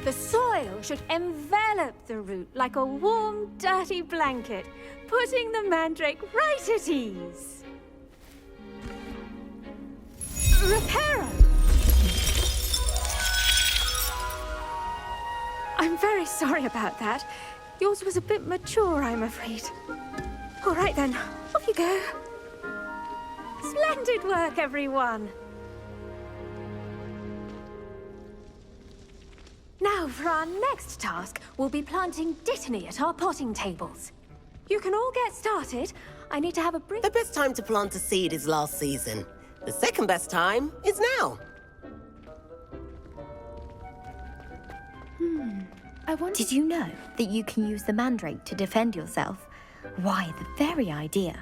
The soil should envelop the root like a warm, dirty blanket, putting the mandrake right at ease. Reparo! I'm very sorry about that. Yours was a bit mature, I'm afraid. All right then, off you go. Splendid work, everyone! Now, for our next task, we'll be planting dittany at our potting tables. You can all get started. I need to have a brief... The best time to plant a seed is last season. The second best time is now. I wonder... Did you know that you can use the mandrake to defend yourself? Why, the very idea.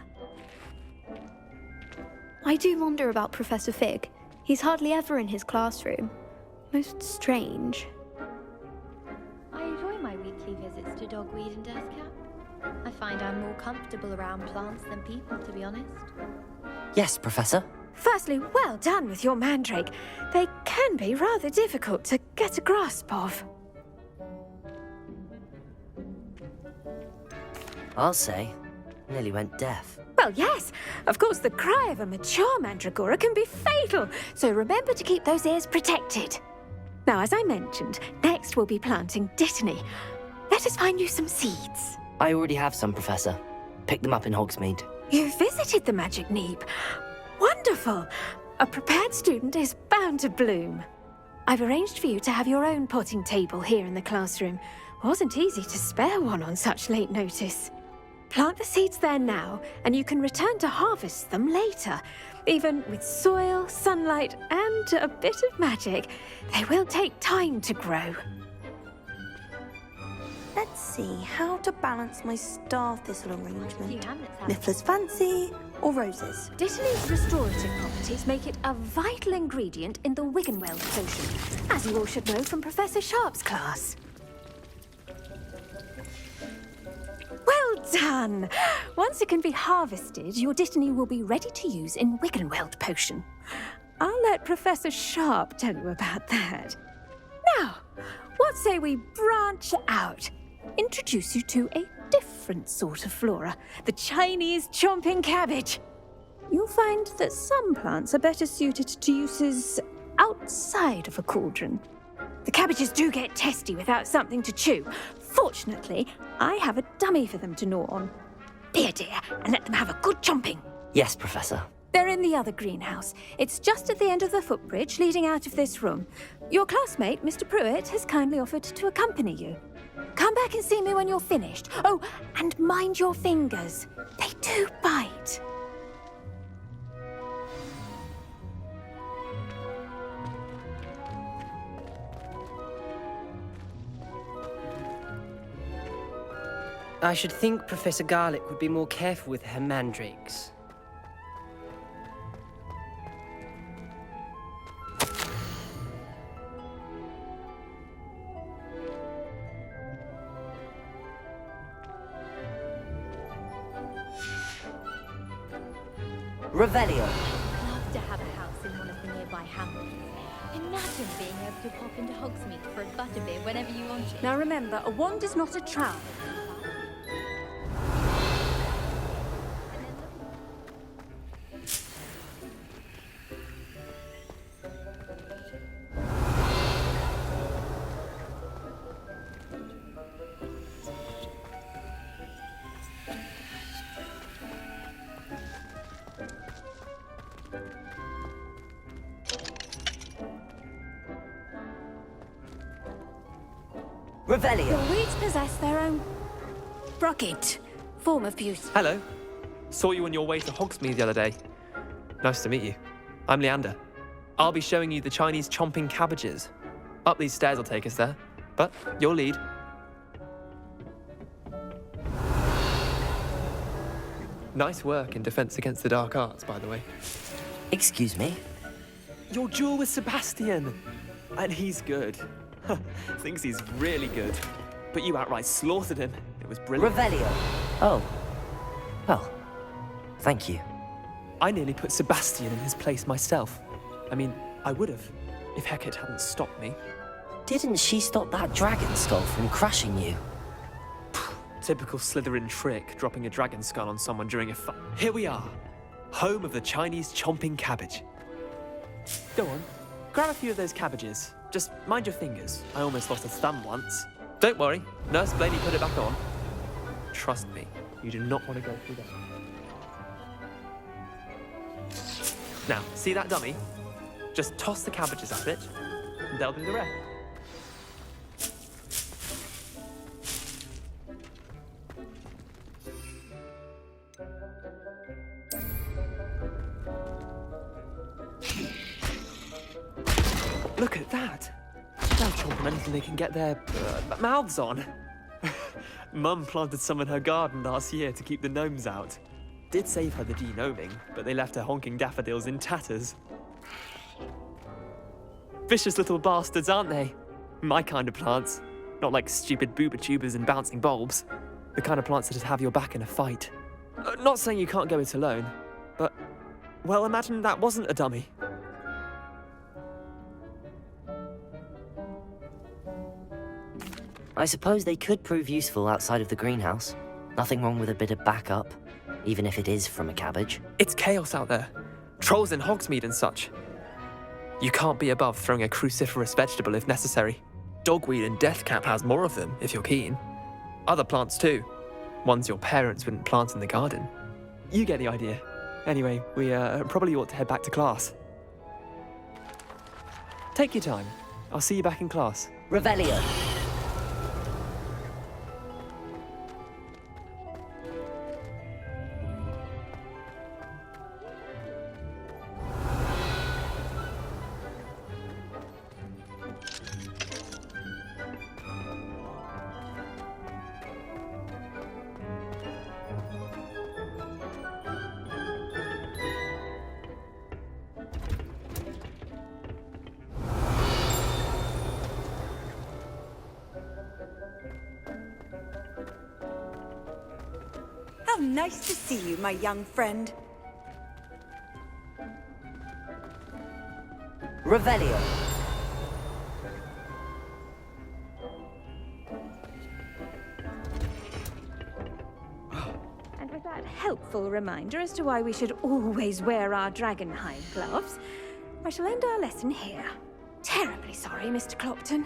I do wonder about Professor Fig. He's hardly ever in his classroom. Most strange. I enjoy my weekly visits to Dogweed and Deathcap. I find I'm more comfortable around plants than people, to be honest. Yes, Professor. Firstly, well done with your mandrake. They can be rather difficult to get a grasp of. I'll say, nearly went deaf. Well, yes. Of course, the cry of a mature mandragora can be fatal, so remember to keep those ears protected. Now, as I mentioned, next we'll be planting dittany. Let us find you some seeds. I already have some, Professor. Picked them up in Hogsmeade. You visited the Magic Neep. Wonderful. A prepared student is bound to bloom. I've arranged for you to have your own potting table here in the classroom. Wasn't easy to spare one on such late notice. Plant the seeds there now, and you can return to harvest them later. Even with soil, sunlight, and a bit of magic, they will take time to grow. Let's see how to balance my star thistle arrangement. Hamlets have Niffler's fancy or roses? Dittany's restorative properties make it a vital ingredient in the Wiggenweld potion, as you all should know from Professor Sharp's class. Well done! Once it can be harvested, your dittany will be ready to use in Wiggenweld potion. I'll let Professor Sharp tell you about that. Now, what say we branch out? Introduce you to a different sort of flora, the Chinese chomping cabbage. You'll find that some plants are better suited to uses outside of a cauldron. The cabbages do get testy without something to chew. Fortunately, I have a dummy for them to gnaw on. Be a dear and let them have a good chomping. Yes, Professor. They're in the other greenhouse. It's just at the end of the footbridge leading out of this room. Your classmate, Mr. Pruitt, has kindly offered to accompany you. Come back and see me when you're finished. Oh, and mind your fingers. They do bite. I should think Professor Garlick would be more careful with her mandrakes. Revelio. love to have a house in one of the nearby hamlets. Imagine being able to pop into Hogsmeade for a butterbeer whenever you wanted. Now remember, a wand is not a trowel. Revelio. The weeds possess their own rugged form of beauty. Hello. Saw you on your way to Hogsmeade the other day. Nice to meet you. I'm Leander. I'll be showing you the Chinese chomping cabbages. Up these stairs will take us there, but your lead. Nice work in Defense Against the Dark Arts, by the way. Excuse me? Your duel with Sebastian! And he's good. Thinks he's really good. But you outright slaughtered him. It was brilliant. Revelio. Oh. Well, thank you. I nearly put Sebastian in his place myself. I mean, I would have, if Hecate hadn't stopped me. Didn't she stop that dragon skull from crushing you? Typical Slytherin trick, dropping a dragon skull on someone during a fight. Here we are, home of the Chinese chomping cabbage. Go on, grab a few of those cabbages. Just mind your fingers. I almost lost a thumb once. Don't worry, Nurse Blaney put it back on. Trust me, you do not want to go through that. Now, see that dummy? Just toss the cabbages at it, and they'll do the rest. Look at that! They'll chomp on anything they can get their mouths on. Mum planted some in her garden last year to keep the gnomes out. Did save her the de-gnoming, but they left her honking daffodils in tatters. Vicious little bastards, aren't they? My kind of plants. Not like stupid booba tubers and bouncing bulbs. The kind of plants that'd have your back in a fight. Not saying you can't go it alone, but, well, imagine that wasn't a dummy. I suppose they could prove useful outside of the greenhouse. Nothing wrong with a bit of backup, even if it is from a cabbage. It's chaos out there. Trolls in Hogsmeade and such. You can't be above throwing a cruciferous vegetable if necessary. Dogweed and deathcap has more of them, if you're keen. Other plants too. Ones your parents wouldn't plant in the garden. You get the idea. Anyway, we probably ought to head back to class. Take your time. I'll see you back in class. Revelio. How nice to see you, my young friend. Revelio. And with that helpful reminder as to why we should always wear our dragonhide gloves, I shall end our lesson here. Terribly sorry, Mr. Clopton.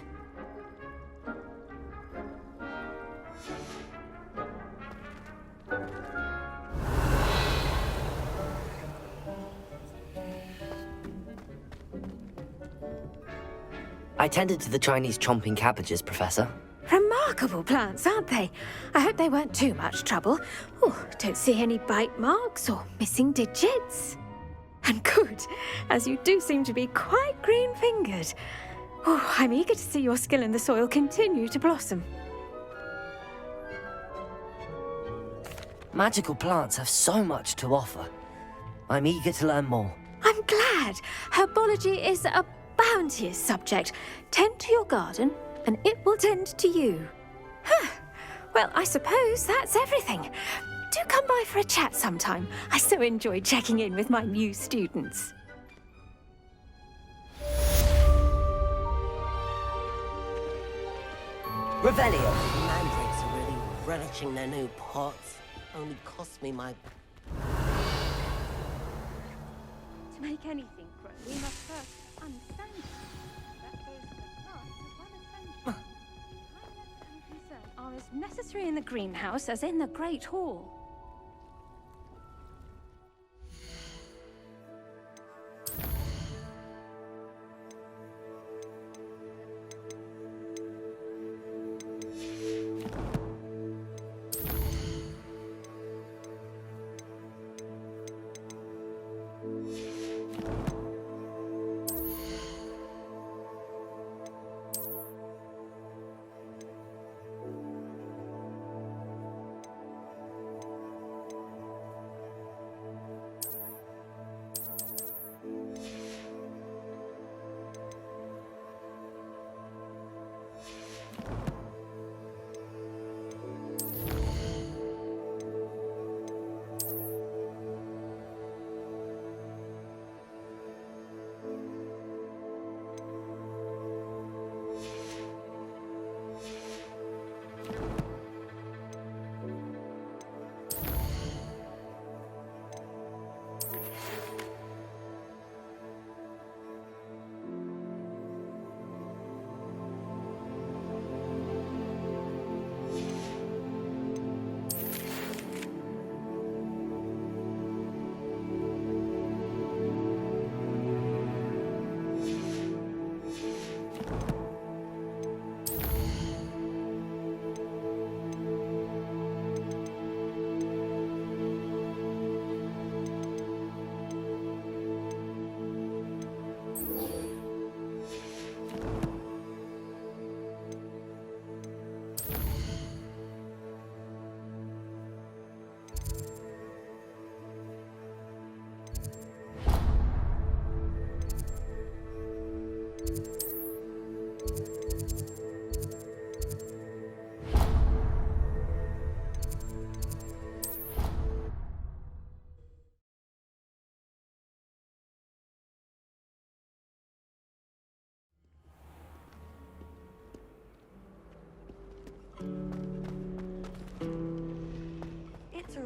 I tended to the Chinese chomping cabbages, Professor. Remarkable plants, aren't they? I hope they weren't too much trouble. Oh, don't see any bite marks or missing digits. And good, as you do seem to be quite green-fingered. Oh, I'm eager to see your skill in the soil continue to blossom. Magical plants have so much to offer. I'm eager to learn more. I'm glad. Herbology is a bounteous subject. Tend to your garden, and it will tend to you. Huh. Well, I suppose that's everything. Do come by for a chat sometime. I so enjoy checking in with my new students. Revelio. Mandrakes are really relishing their new pots. Only cost me my... To make anything grow, we must first understand it. That goes for plants as well as vegetable. Kindness and concern are as necessary in the greenhouse as in the Great Hall.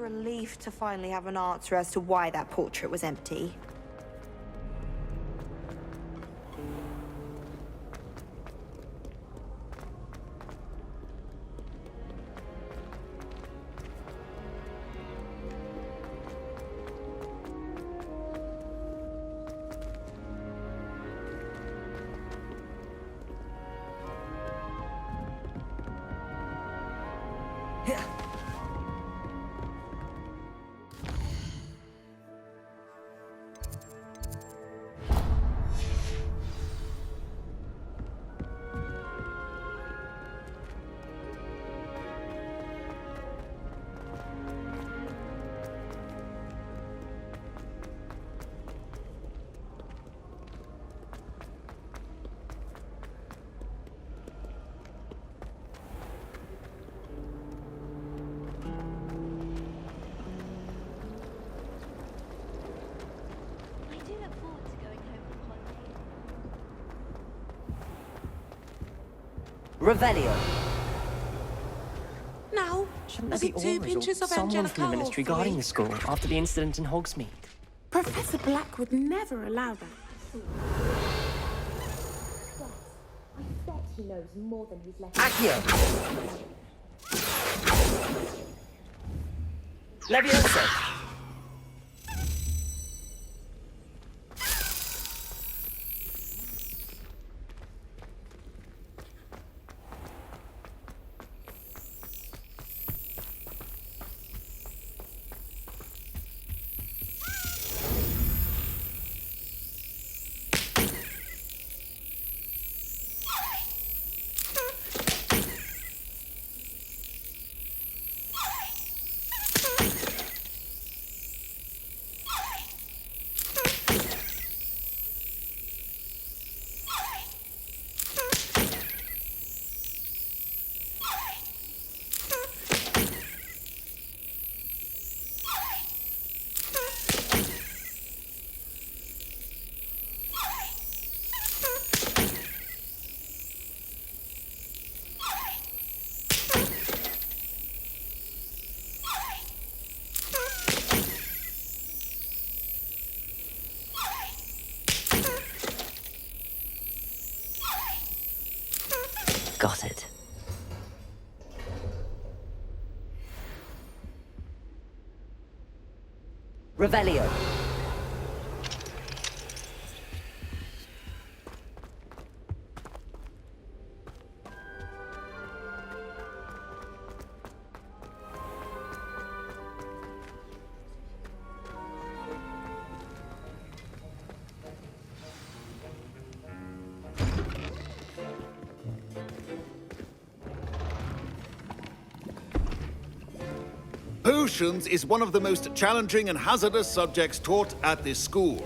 relief to finally have an answer as to why that portrait was empty. I do look forward to going home from holiday. Revelio. Now, Shouldn't was there it be 2 orders or pinches of someone Angelica from the ministry or guarding 3? the school after the incident in Hogsmeade? Professor Black would never allow that. Accio! Leviosa! Got it. Revelio. Potions is one of the most challenging and hazardous subjects taught at this school.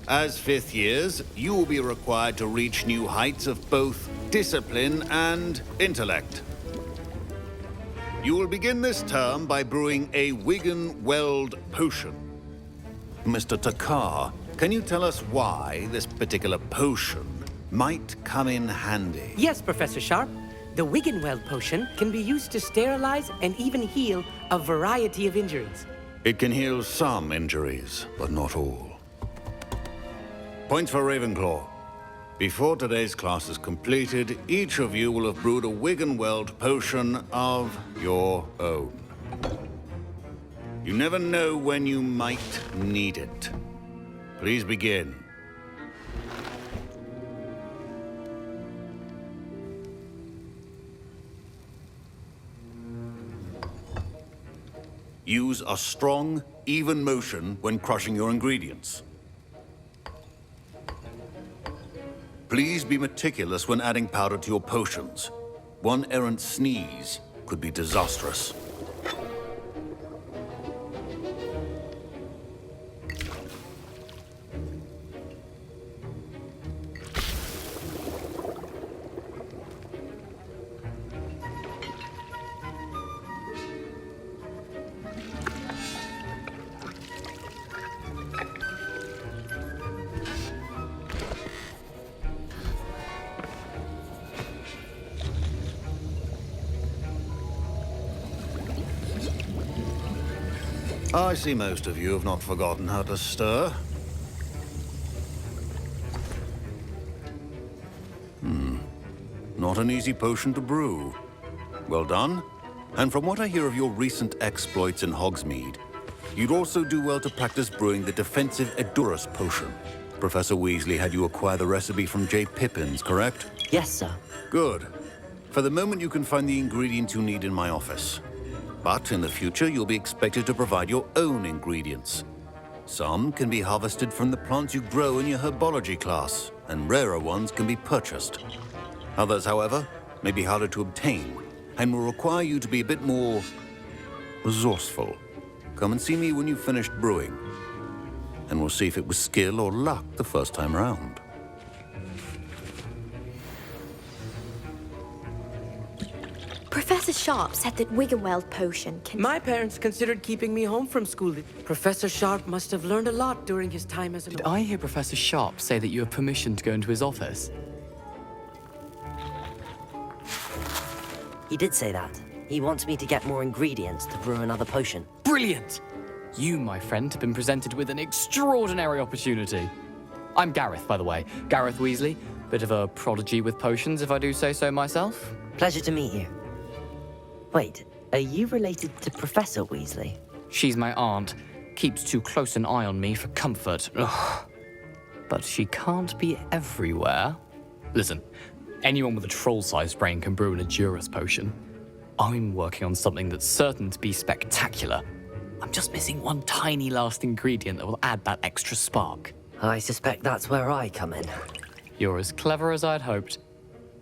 As fifth years, you will be required to reach new heights of both discipline and intellect. You will begin this term by brewing a Wigan-Weld potion. Mr. Takar, can you tell us why this particular potion might come in handy? Yes, Professor Sharp. The Wiggenweld potion can be used to sterilize and even heal a variety of injuries. It can heal some injuries, but not all. Points for Ravenclaw. Before today's class is completed, each of you will have brewed a Wiggenweld potion of your own. You never know when you might need it. Please begin. Use a strong, even motion when crushing your ingredients. Please be meticulous when adding powder to your potions. One errant sneeze could be disastrous. I see most of you have not forgotten how to stir. Not an easy potion to brew. Well done. And from what I hear of your recent exploits in Hogsmeade, you'd also do well to practice brewing the defensive Edurus potion. Professor Weasley had you acquire the recipe from J. Pippin's, correct? Yes, sir. Good. For the moment, you can find the ingredients you need in my office. But in the future, you'll be expected to provide your own ingredients. Some can be harvested from the plants you grow in your herbology class, and rarer ones can be purchased. Others, however, may be harder to obtain, and will require you to be a bit more resourceful. Come and see me when you've finished brewing, and we'll see if it was skill or luck the first time round. Professor Sharp said that Wiggenweld potion can... My parents considered keeping me home from school. Professor Sharp must have learned a lot during his time as an... Did I hear Professor Sharp say that you have permission to go into his office? He did say that. He wants me to get more ingredients to brew another potion. Brilliant! You, my friend, have been presented with an extraordinary opportunity. I'm Gareth, by the way. Gareth Weasley. Bit of a prodigy with potions, if I do say so myself. Pleasure to meet you. Wait, are you related to Professor Weasley? She's my aunt. Keeps too close an eye on me for comfort. Ugh. But she can't be everywhere. Listen, anyone with a troll-sized brain can brew an Edurus potion. I'm working on something that's certain to be spectacular. I'm just missing one tiny last ingredient that will add that extra spark. I suspect that's where I come in. You're as clever as I'd hoped.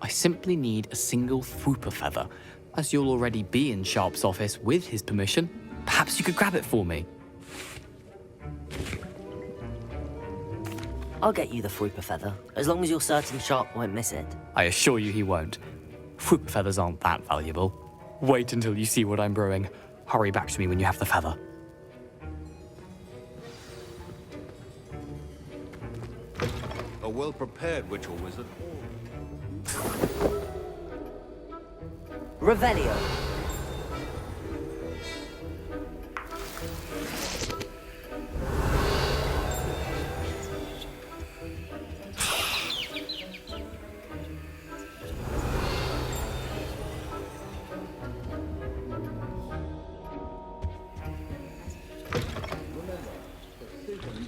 I simply need a single Fwooper feather. As you'll already be in Sharp's office with his permission, perhaps you could grab it for me. I'll get you the Fwooper feather, as long as you're certain Sharp won't miss it. I assure you he won't. Fwooper feathers aren't that valuable. Wait until you see what I'm brewing. Hurry back to me when you have the feather. A well-prepared witch or wizard. Revelio.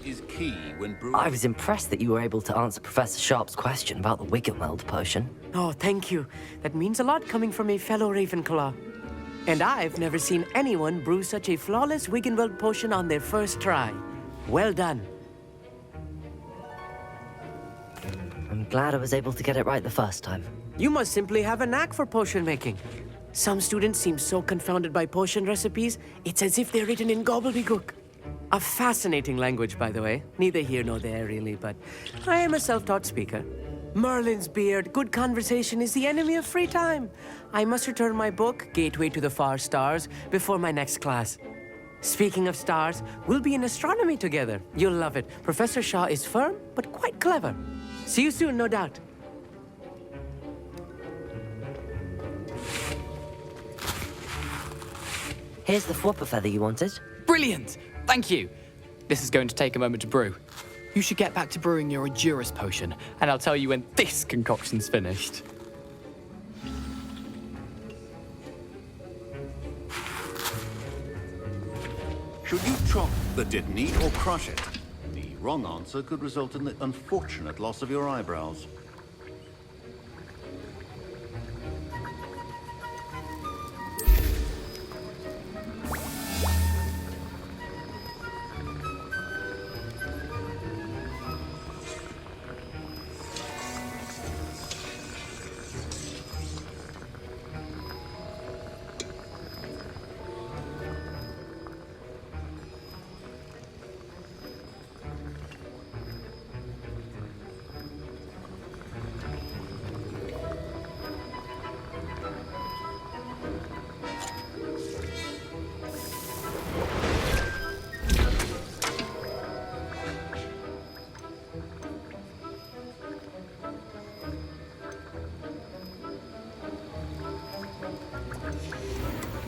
Is key when brewing. I was impressed that you were able to answer Professor Sharp's question about the Wiggenweld potion. Oh, thank you. That means a lot coming from a fellow Ravenclaw. And I've never seen anyone brew such a flawless Wiggenweld potion on their first try. Well done. I'm glad I was able to get it right the first time. You must simply have a knack for potion making. Some students seem so confounded by potion recipes, it's as if they're written in gobbledygook. A fascinating language, by the way. Neither here nor there, really, but I am a self-taught speaker. Merlin's beard, good conversation is the enemy of free time. I must return my book, Gateway to the Far Stars, before my next class. Speaking of stars, we'll be in astronomy together. You'll love it. Professor Shaw is firm, but quite clever. See you soon, no doubt. Here's the Fwooper feather you wanted. Brilliant! Thank you. This is going to take a moment to brew. You should get back to brewing your Edurus potion, and I'll tell you when this concoction's finished. Should you chop the Dittany or crush it? The wrong answer could result in the unfortunate loss of your eyebrows.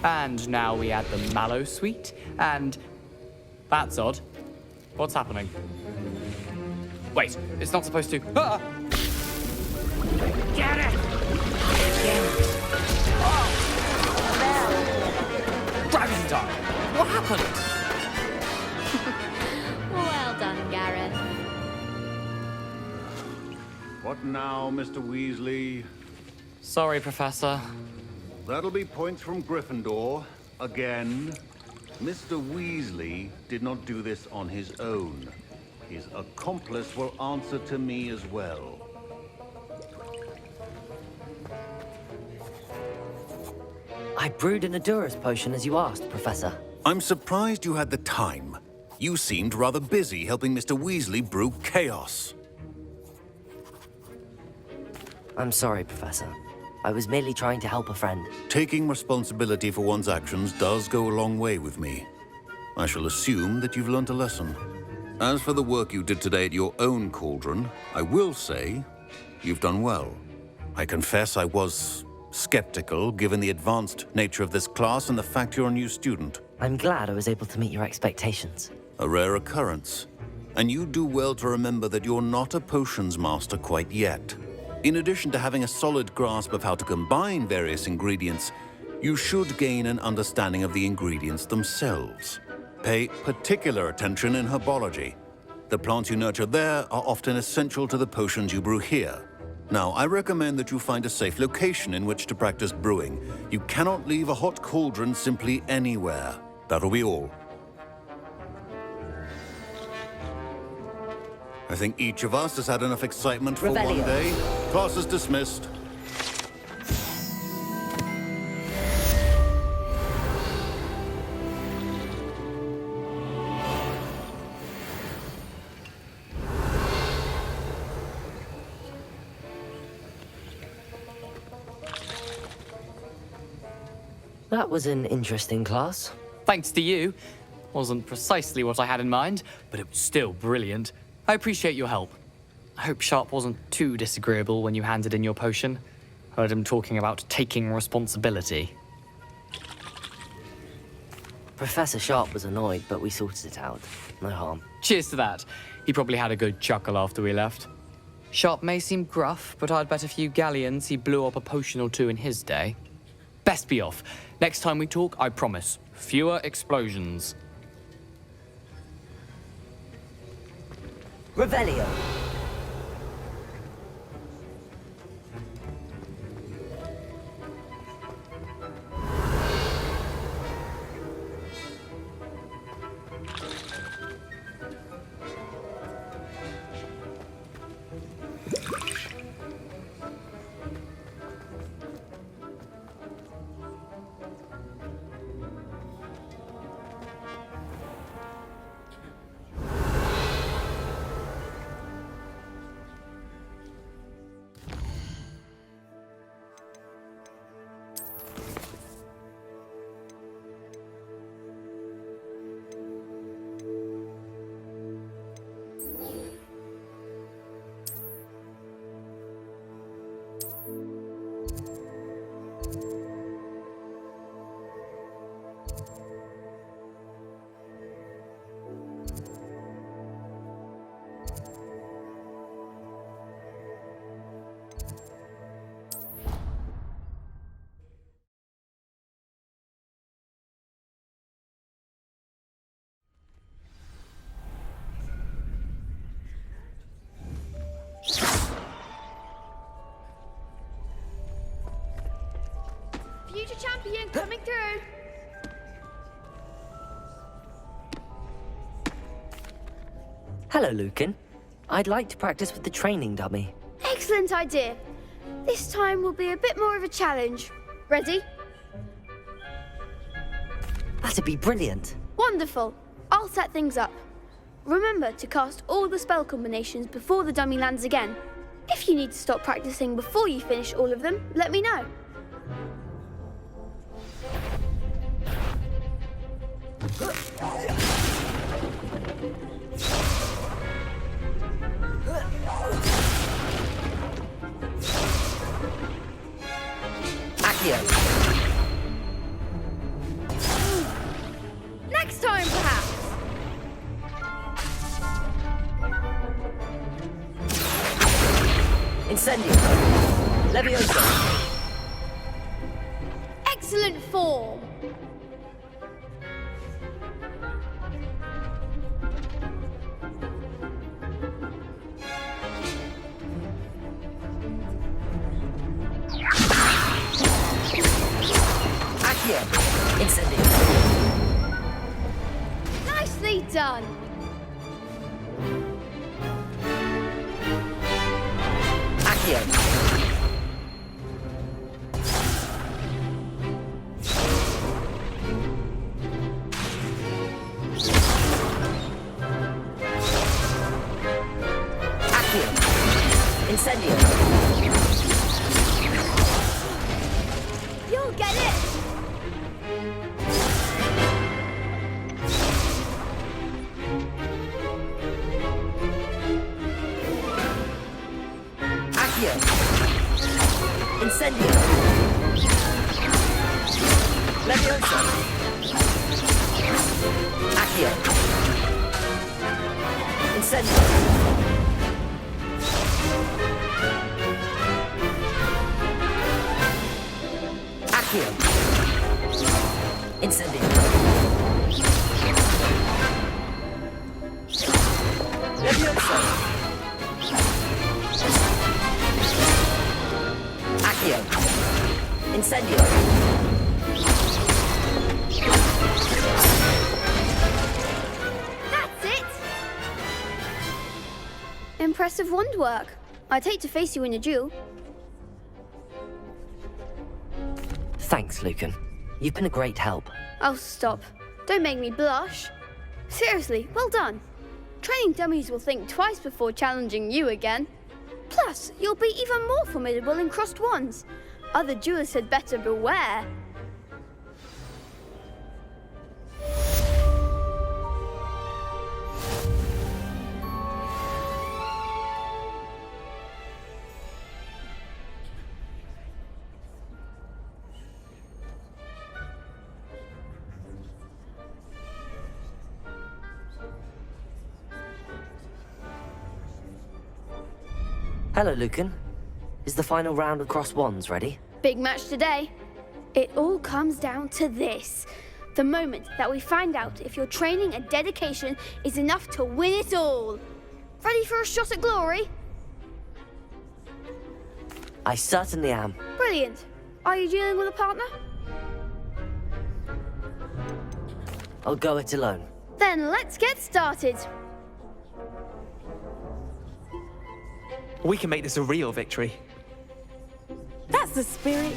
And now we add the mallow sweet, and That's odd. What's happening? Wait, it's not supposed to. Ah! Get it! Gravity time! What happened? Well done, Gareth. What now, Mr. Weasley? Sorry, Professor. That'll be points from Gryffindor. Again. Mr. Weasley did not do this on his own. His accomplice will answer to me as well. I brewed an Adurus potion as you asked, Professor. I'm surprised you had the time. You seemed rather busy helping Mr. Weasley brew chaos. I'm sorry, Professor. I was merely trying to help a friend. Taking responsibility for one's actions does go a long way with me. I shall assume that you've learnt a lesson. As for the work you did today at your own cauldron, I will say you've done well. I confess I was skeptical, given the advanced nature of this class and the fact you're a new student. I'm glad I was able to meet your expectations. A rare occurrence. And you do well to remember that you're not a potions master quite yet. In addition to having a solid grasp of how to combine various ingredients, you should gain an understanding of the ingredients themselves. Pay particular attention in herbology. The plants you nurture there are often essential to the potions you brew here. Now, I recommend that you find a safe location in which to practice brewing. You cannot leave a hot cauldron simply anywhere. That'll be all. I think each of us has had enough excitement for one day. Class is dismissed. That was an interesting class. Thanks to you. Wasn't precisely what I had in mind, but it was still brilliant. I appreciate your help. I hope Sharp wasn't too disagreeable when you handed in your potion. Heard him talking about taking responsibility. Professor Sharp was annoyed, but we sorted it out. No harm. Cheers to that. He probably had a good chuckle after we left. Sharp may seem gruff, but I'd bet a few galleons he blew up a potion or two in his day. Best be off. Next time we talk, I promise, fewer explosions. Revelio. Future champion coming through. Hello, Lucan. I'd like to practice with the training dummy. Excellent idea. This time will be a bit more of a challenge. Ready? That'd be brilliant. Wonderful. I'll set things up. Remember to cast all the spell combinations before the dummy lands again. If you need to stop practicing before you finish all of them, let me know. Accio. Next time, perhaps. Incendio. Levioso. Excellent form. Accio. Incendio. Nicely done. Accio. Accio. Incendio. You'll get it. Accio. Incendio. Levioso. Accio. Incendio. Accio. Incendio. Levioso. Accio. Incendio. That's it. Impressive wand work. I'd hate to face you in a duel. Thanks, Lucan. You've been a great help. Oh, stop. Don't make me blush. Seriously, well done. Training dummies will think twice before challenging you again. Plus, you'll be even more formidable in crossed wands. Other duelists had better beware. Hello, Lucan. Is the final round of cross wands ready? Big match today. It all comes down to this. The moment that we find out if your training and dedication is enough to win it all. Ready for a shot at glory? I certainly am. Brilliant. Are you dealing with a partner? I'll go it alone. Then let's get started. We can make this a real victory. That's the spirit.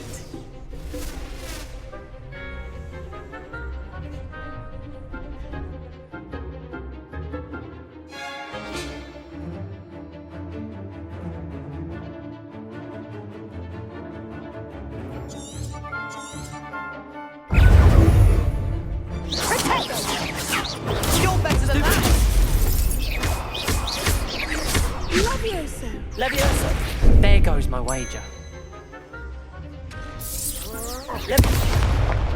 You're better than that! Levioso. Levioso. There goes my wager.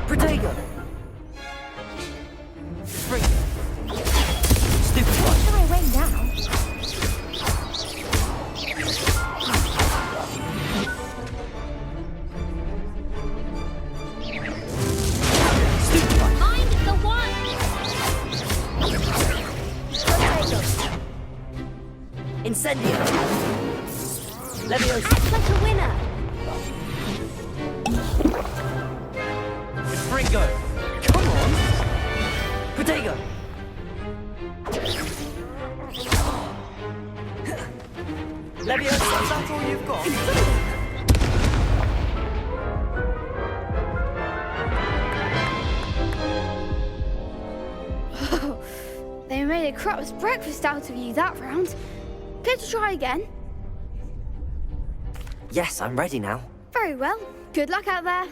Protego. Free. Stupid one. Should I wait now? Stupid one. Mind the one. Incendio. Levioso. Act like a winner. Fringo. Come on. Protego. Levioso. Is that all you've got? They made a crap's breakfast out of you that round. Care to try again? Yes, I'm ready now. Very well. Good luck out there.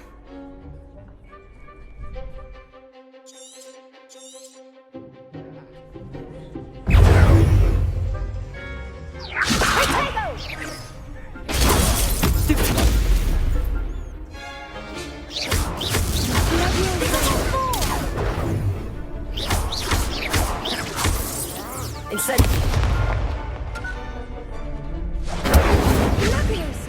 Incendio. Levioso.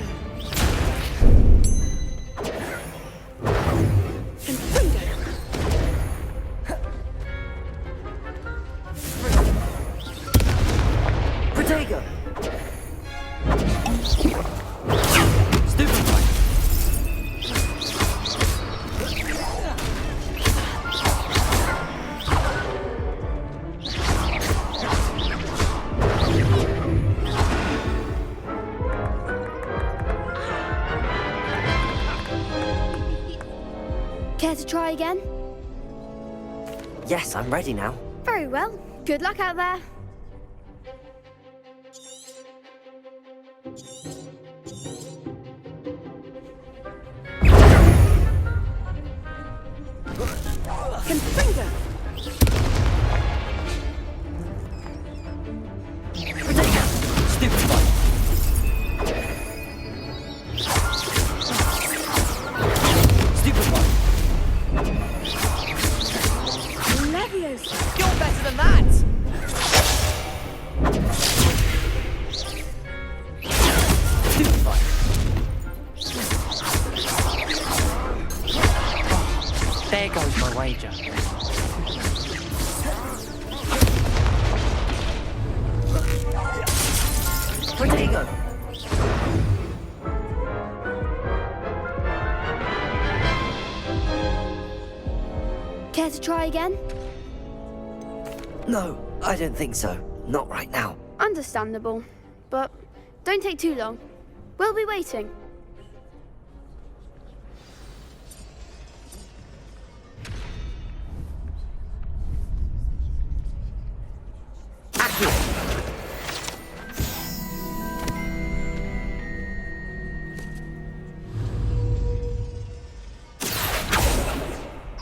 Care to try again? Yes, I'm ready now. Very well. Good luck out there. Confringo! Stupefy! Stupefy! Leviosa! You're better than that! Stupefy! There goes my wager. Protego! Care to try again? No, I don't think so. Not right now. Understandable. But don't take too long. We'll be waiting.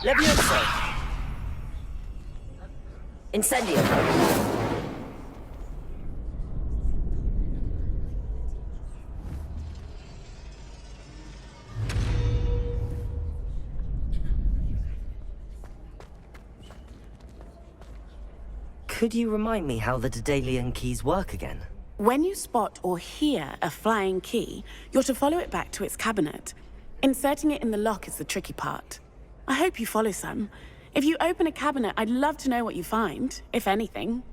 Leviosa! Incendio! Could you remind me how the Daedalian keys work again? When you spot or hear a flying key, you're to follow it back to its cabinet. Inserting it in the lock is the tricky part. I hope you follow some. If you open a cabinet, I'd love to know what you find, if anything.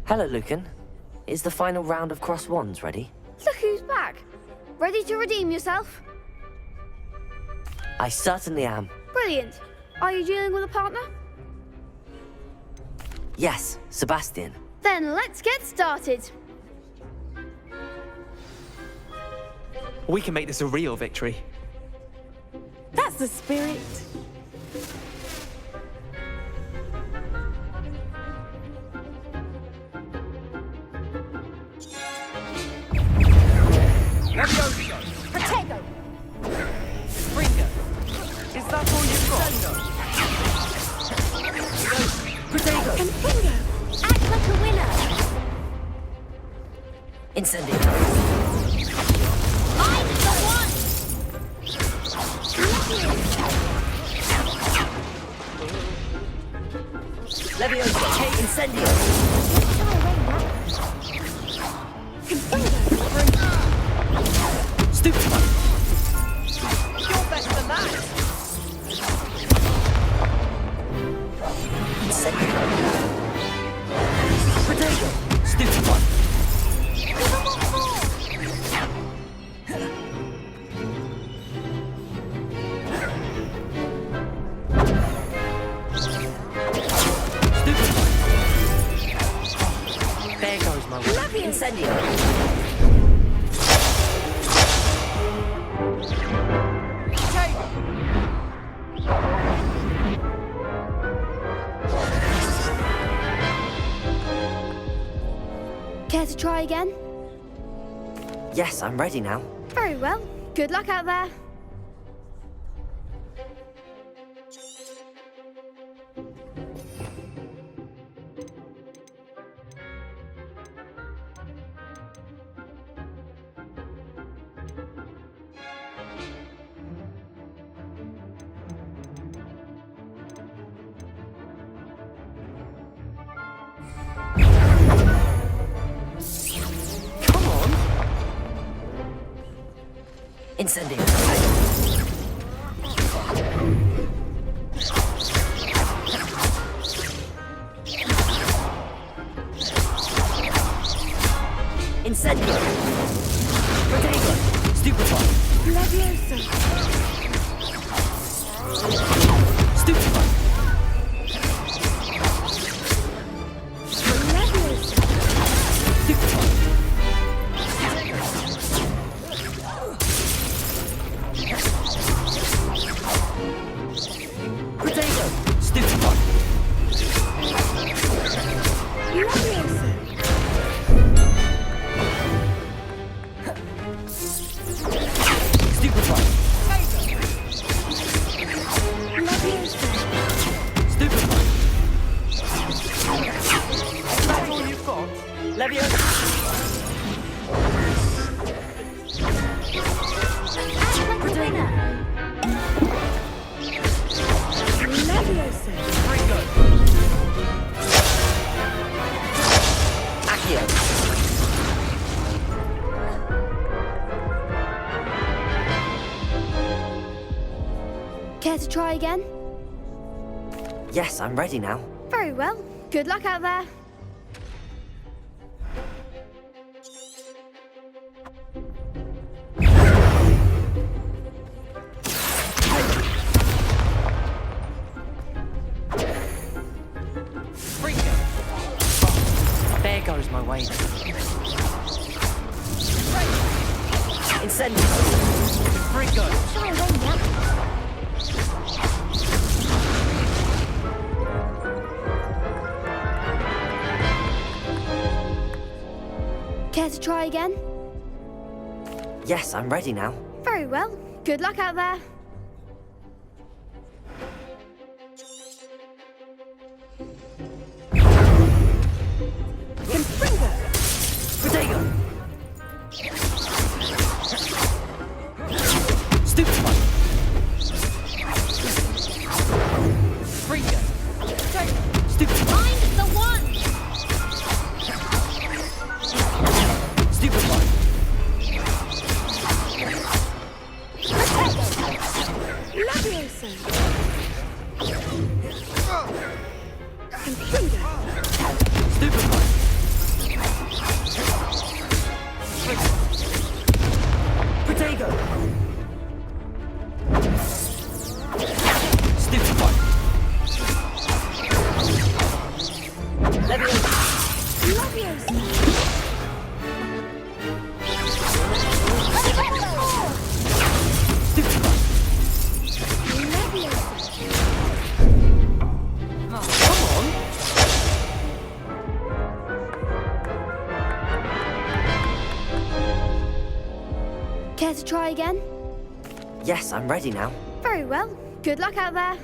Hello, Lucan. Is the final round of cross wands ready? Look who's back. Ready to redeem yourself? I certainly am. Brilliant. Are you dealing with a partner? Yes, Sebastian. Then let's get started. We can make this a real victory. That's the spirit. Protego! Springer! Is that all you've got? Protego! Confringo! Act like a winner. Incendio! I'm the one. Leviosa! Incendio! Stupefy! You're better than that! Incendio! Protego! Stupefy! There goes my way. Incendio! Care to try again? Yes, I'm ready now. Very well. Good luck out there. Come on! Incendio! Incendio! Protego! Stupefy! Leviosa! Stupefy! Leviosa! Stupefy! Care to try again? Yes, I'm ready now. Very well. Good luck out there. There goes my wager. Incendio! Fringo! Care to try again? Yes, I'm ready now. Very well. Good luck out there. Protego! Stupefy! Fringo! Stupefy! Find the one! Stupefy! Leviosa! Stupefy! Protego! Stupefy! Leviosa! Stupefy! Come on! Care to try again? Yes, I'm ready now. Very well. Good luck out there.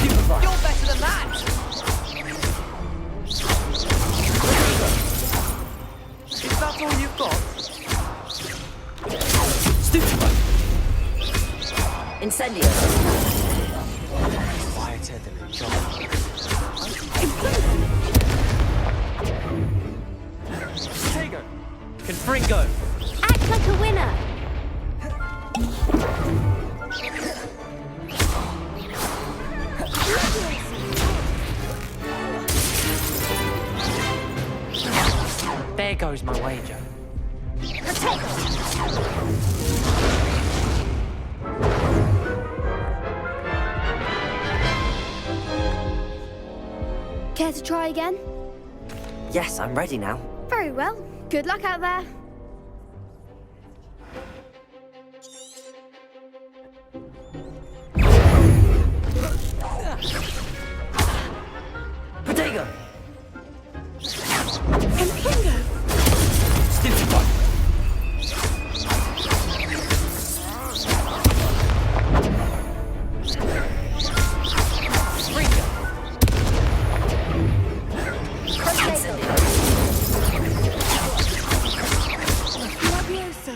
Stupefy! You're better than that! Is that all you've got? Stupefy! Incendio! Quieter than a job. Protego! Confringo! Act like a winner. There goes my wager. Care to try again? Yes, I'm ready now. Very well. Good luck out there. Protego! Confringo! Stupefy! Fringo! Leviosa!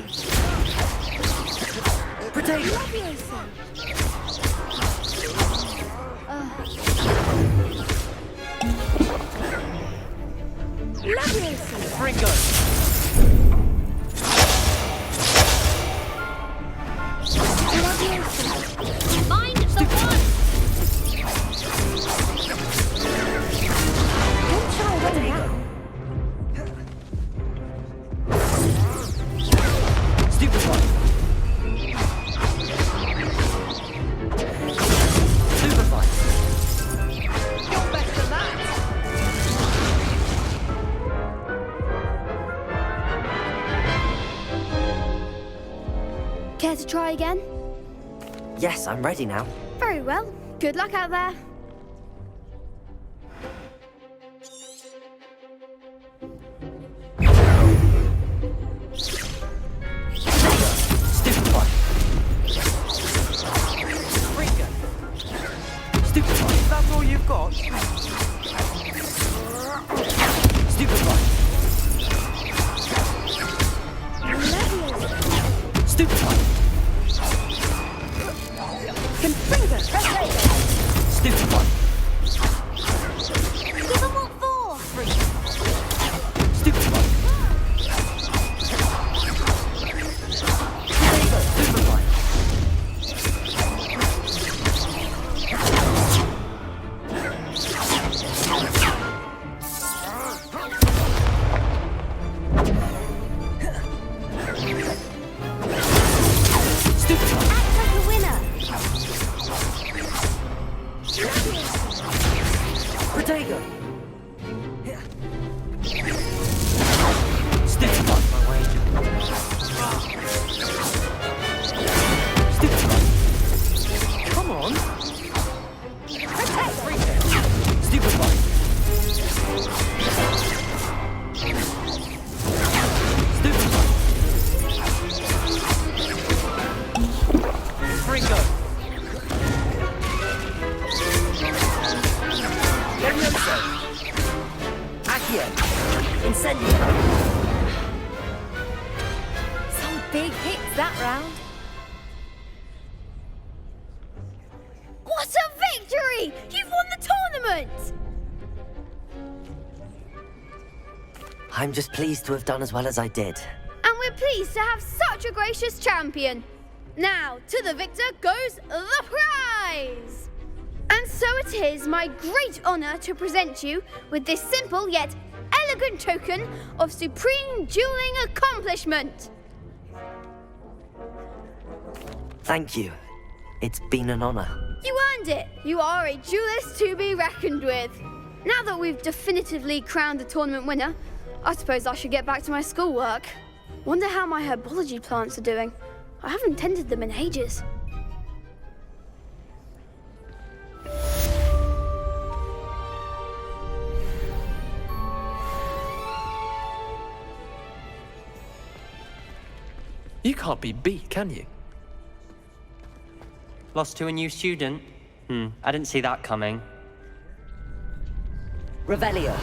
Protego! Leviosa! Leviosa! Fringo! Find the one! Don't shy away now. Stupefy! Stupefy! You're better than that! Care to try again? Yes, I'm ready now. Very well. Good luck out there. Stupefy! Fringo! Stupefy! Is that all you've got? Stupefy! Stupid one. Confringo! Stupid one. Give them what for! Stupid one. Stupid one. Act like a winner! Protego. Stupid one. My wager. Stupid one. Come on. Stupid one. Stupid one. Fringo. Nervioso. Accio. Incendio. Some big hits that round. What a victory! You've won the tournament! I'm just pleased to have done as well as I did. And we're pleased to have such a gracious champion. Now, to the victor goes the prize! And so it is my great honor to present you with this simple yet elegant token of supreme dueling accomplishment. Thank you. It's been an honor. You earned it. You are a duelist to be reckoned with. Now that we've definitively crowned the tournament winner, I suppose I should get back to my schoolwork. Wonder how my herbology plants are doing. I haven't tended them in ages. You can't be beat, can you? Lost to a new student? I didn't see that coming. Revelio.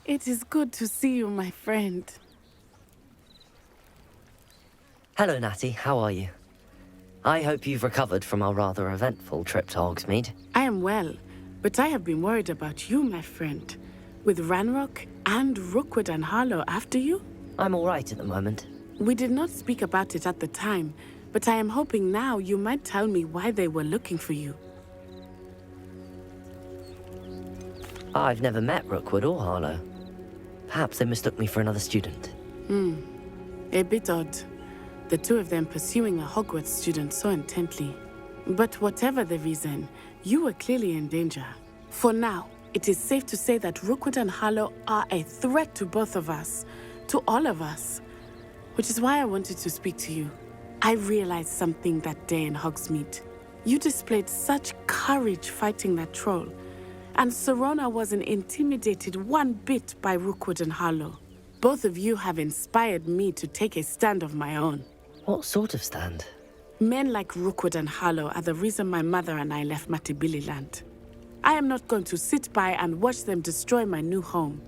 It is good to see you, my friend. Hello, Natty. How are you? I hope you've recovered from our rather eventful trip to Hogsmeade. I am well, but I have been worried about you, my friend. With Ranrock and Rookwood and Harlow after you? I'm all right at the moment. We did not speak about it at the time, but I am hoping now you might tell me why they were looking for you. I've never met Rookwood or Harlow. Perhaps they mistook me for another student. A bit odd. The two of them pursuing a Hogwarts student so intently. But whatever the reason, you were clearly in danger. For now, it is safe to say that Rookwood and Harlow are a threat to both of us. To all of us. Which is why I wanted to speak to you. I realized something that day in Hogsmeade. You displayed such courage fighting that troll. And Serona wasn't intimidated one bit by Rookwood and Harlow. Both of you have inspired me to take a stand of my own. What sort of stand? Men like Rookwood and Harlow are the reason my mother and I left Matibili land. I am not going to sit by and watch them destroy my new home.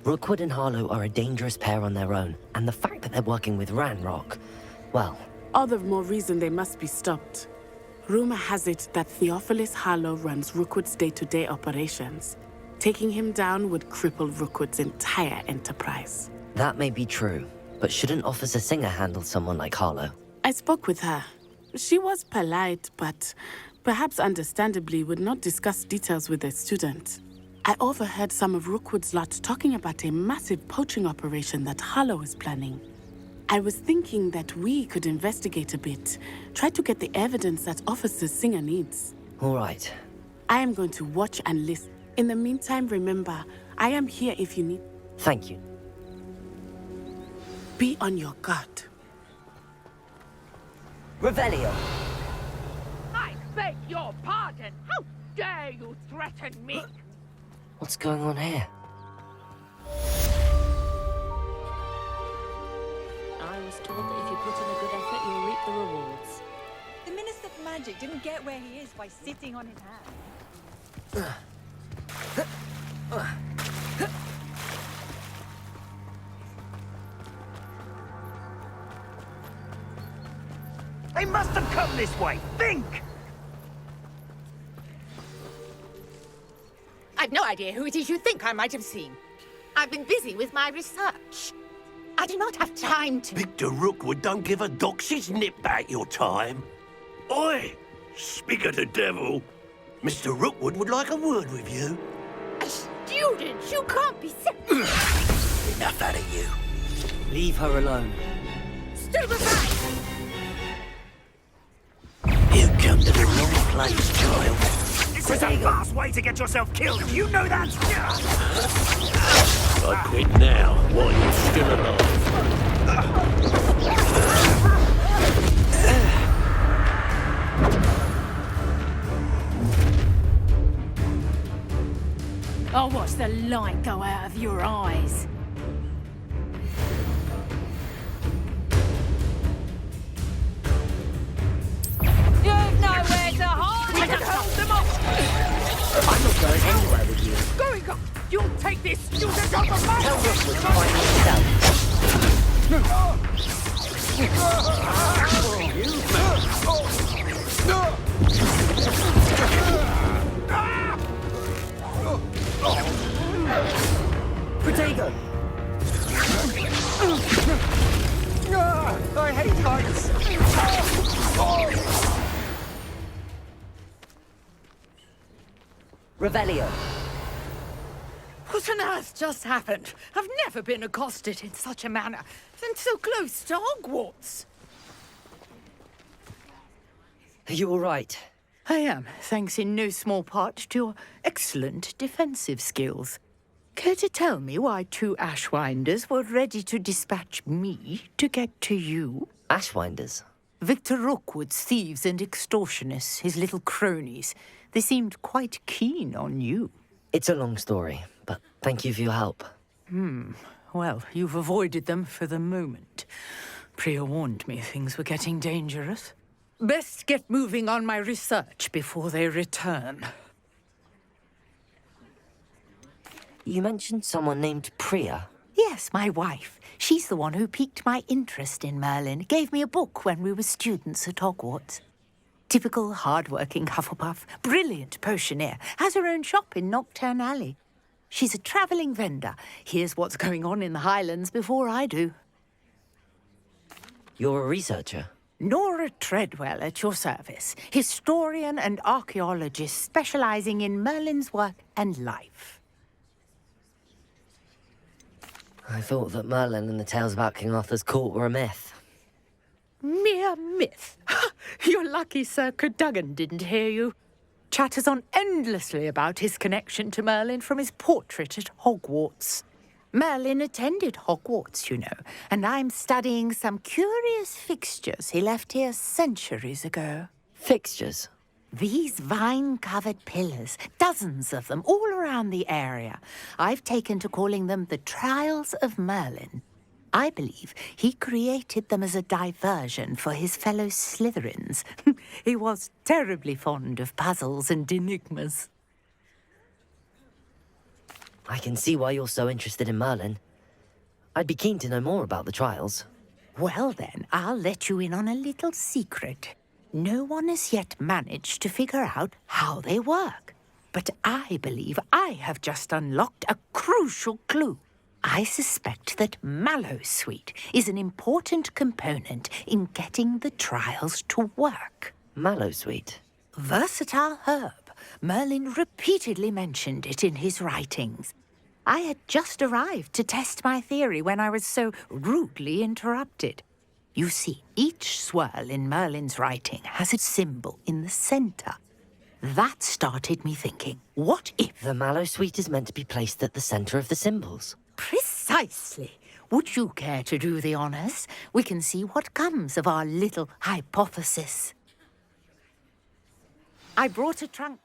Rookwood and Harlow are a dangerous pair on their own, and the fact that they're working with Ranrock, well... All the more reason they must be stopped. Rumor has it that Theophilus Harlow runs Rookwood's day-to-day operations. Taking him down would cripple Rookwood's entire enterprise. That may be true, but shouldn't Officer Singer handle someone like Harlow? I spoke with her. She was polite, but perhaps understandably would not discuss details with a student. I overheard some of Rookwood's lot talking about a massive poaching operation that Harlow is planning. I was thinking that we could investigate a bit, try to get the evidence that Officer Singer needs. All right. I am going to watch and listen. In the meantime, remember, I am here if you need. Thank you. Be on your guard. Revelio! I beg your pardon! How dare you threaten me? What's going on here? I was told that if you put in a good effort, you'll reap the rewards. The Minister for Magic didn't get where he is by sitting on his hands. They must have come this way! Think! I've no idea who it is you think I might have seen. I've been busy with my research. I do not have time to... Victor Rookwood don't give a doxy's nip back your time. Oi! Speak of the devil. Mr. Rookwood would like a word with you. A student? You can't be Enough out of you. Leave her alone. Stand aside! You come to the wrong place, child. This is a fast way to get yourself killed. You know that? I quit now while you're still alive. I'll watch the light go out of your eyes. You've nowhere to hide! We can hold them off! I'm not going anywhere with you. Going up! You'll take this student out of my... Tell Rookwood to find Protego! I hate heights! Revelio. What on earth just happened? I've never been accosted in such a manner, and so close to Hogwarts. Are you all right? I am, thanks in no small part to your excellent defensive skills. Care to tell me why two Ashwinders were ready to dispatch me to get to you? Ashwinders? Victor Rookwood's thieves and extortionists, his little cronies. They seemed quite keen on you. It's a long story, but thank you for your help. Well, you've avoided them for the moment. Priya warned me things were getting dangerous. Best get moving on my research before they return. You mentioned someone named Priya. Yes, my wife. She's the one who piqued my interest in Merlin. Gave me a book when we were students at Hogwarts. Typical hard-working Hufflepuff, brilliant potioneer, has her own shop in Knockturn Alley. She's a travelling vendor. Hears what's going on in the Highlands before I do. You're a researcher? Nora Treadwell at your service. Historian and archaeologist specialising in Merlin's work and life. I thought that Merlin and the tales about King Arthur's court were a myth. Mere myth. You're lucky Sir Cadogan didn't hear you. Chatters on endlessly about his connection to Merlin from his portrait at Hogwarts. Merlin attended Hogwarts, you know, and I'm studying some curious fixtures he left here centuries ago. Fixtures? These vine-covered pillars, dozens of them, all around the area. I've taken to calling them the Trials of Merlin. I believe he created them as a diversion for his fellow Slytherins. He was terribly fond of puzzles and enigmas. I can see why you're so interested in Merlin. I'd be keen to know more about the trials. Well then, I'll let you in on a little secret. No one has yet managed to figure out how they work. But I believe I have just unlocked a crucial clue. I suspect that Mallowsweet is an important component in getting the trials to work. Mallowsweet? Versatile herb. Merlin repeatedly mentioned it in his writings. I had just arrived to test my theory when I was so rudely interrupted. You see, each swirl in Merlin's writing has a symbol in the centre. That started me thinking, what if... The Mallowsweet is meant to be placed at the centre of the symbols. Precisely. Would you care to do the honours? We can see what comes of our little hypothesis. I brought a trunk.